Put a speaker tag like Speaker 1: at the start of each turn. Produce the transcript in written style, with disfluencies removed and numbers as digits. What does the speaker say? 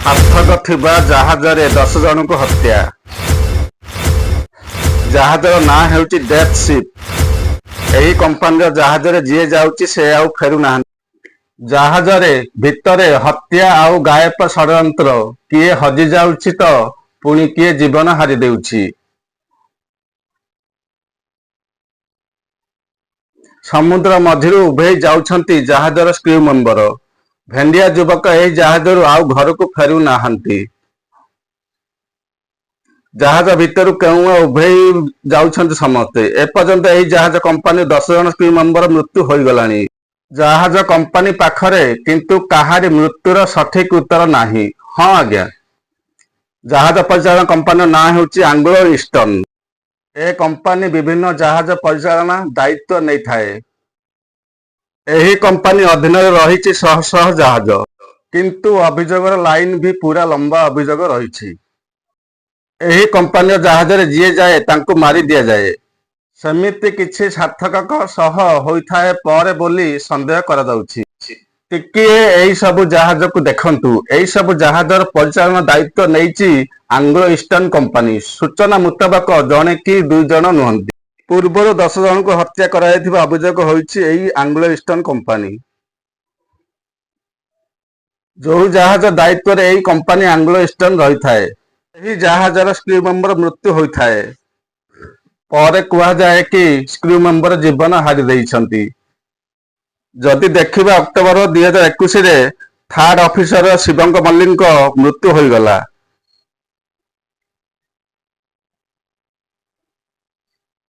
Speaker 1: ସାର୍ଥକ ଥିବା ଜାହାଜରେ 10 ଜଣଙ୍କୁ ହତ୍ୟା। ଜାହାଜର ନାଁ ହେଉଛି ଡେଥ୍ ସିପ୍। ଏହି କମ୍ପାନୀର ଜାହାଜରେ ଯିଏ ଯାଉଛି ସେ ଆଉ ଫେରୁନାହାନ୍ତି। ଜାହାଜରେ ଭିତରେ ହତ୍ୟା ଆଉ ଗାୟବ ଷଡ଼ଯନ୍ତ୍ର। କିଏ ହଜି ଯାଉଛି ତ ପୁଣି କିଏ ଜୀବନ ହାରି ଦେଉଛି। ସମୁଦ୍ର ମଝିରୁ ଉଭେଇ ଯାଉଛନ୍ତି ଜାହାଜର କ୍ରିଉ ମେମ୍ବର। ଭେଣ୍ଡିଆ ଯୁବକ ଏହି ଜାହାଜରୁ ଆଉ ଘରକୁ ଫେରୁନାହାନ୍ତି। ଜାହାଜ ଭିତରୁ କେଉଁ ଉଭେଇ ଯାଉଛନ୍ତି ସମସ୍ତେ। ଏପର୍ଯ୍ୟନ୍ତ ଏହି ଜାହାଜ କମ୍ପାନୀର 10 ଜଣ କ୍ରିଉ ମେମ୍ବର ମୃତ୍ୟୁ ହୋଇଗଲାଣି। ଜାହାଜ କମ୍ପାନୀ ପାଖରେ କିନ୍ତୁ କାହାରି ମୃତ୍ୟୁର ସଠିକ୍ ଉତ୍ତର ନାହିଁ। ହଁ ଆଜ୍ଞା, ଜାହାଜ ପରିଚାଳନା କମ୍ପାନୀର ନାଁ ହେଉଛି ଆଙ୍ଗ୍ଲୋ ଇଷ୍ଟର୍ନ। ଏ କମ୍ପାନୀ ବିଭିନ୍ନ ଜାହାଜ ପରିଚାଳନା ଦାୟିତ୍ୱ ନେଇଥାଏ। ଏହି କମ୍ପାନୀ ଅଧୀନରେ ରହିଛି ଶହ ଶହ ଜାହାଜ। କିନ୍ତୁ ଅଭିଯୋଗର ଲାଇନ ବି ପୁରା ଲମ୍ବା ଅଭିଯୋଗ ରହିଛି। ଏହି କମ୍ପାନୀର ଜାହାଜରେ ଯିଏ ଯାଏ ତାଙ୍କୁ ମାରି ଦିଆଯାଏ। ସେମିତି କିଛି ସାର୍ଥକ ସହ ହୋଇଥାଏ ପରେ ବୋଲି ସନ୍ଦେହ କରାଯାଉଛି। ଟିକିଏ ଏହି ସବୁ ଜାହାଜକୁ ଦେଖନ୍ତୁ। ଏହି ସବୁ ଜାହାଜର ପରିଚାଳନା ଦାୟିତ୍ୱ ନେଇଛି ଆଙ୍ଗ୍ଲୋ ଇଷ୍ଟର୍ନ କମ୍ପାନୀ। ସୂଚନା ମୁତାବକ ଜଣେ କି 2 ଜଣ ନୁହନ୍ତି। ପୂର୍ବରୁ 10 ଜଣଙ୍କୁ ହତ୍ୟା କରାଯାଇଥିବା ଅଭିଯୋଗ ହୋଇଛି ଏହି ଆଙ୍ଗ୍ଲୋ ଇଷ୍ଟର୍ନ କମ୍ପାନୀ। ଯେଉଁ ଜାହାଜ ଦାୟିତ୍ୱରେ ଏହି କମ୍ପାନୀ ଆଙ୍ଗ୍ଲୋ ଇଷ୍ଟର୍ନ ରହିଥାଏ, ଏହି ଜାହାଜର କ୍ରିଉ ମେମ୍ବର ମୃତ୍ୟୁ ହୋଇଥାଏ। ପରେ କୁହାଯାଏ କି କ୍ରିଉ ମେମ୍ବର ଜୀବନ ହାରି ଦେଇଛନ୍ତି। ଯଦି ଦେଖିବା ଅକ୍ଟୋବର 2021ରେ ଥାର୍ଡ ଅଫିସର ଶିବଙ୍କ ମଲ୍ଲିକଙ୍କ ମୃତ୍ୟୁ ହୋଇଗଲା।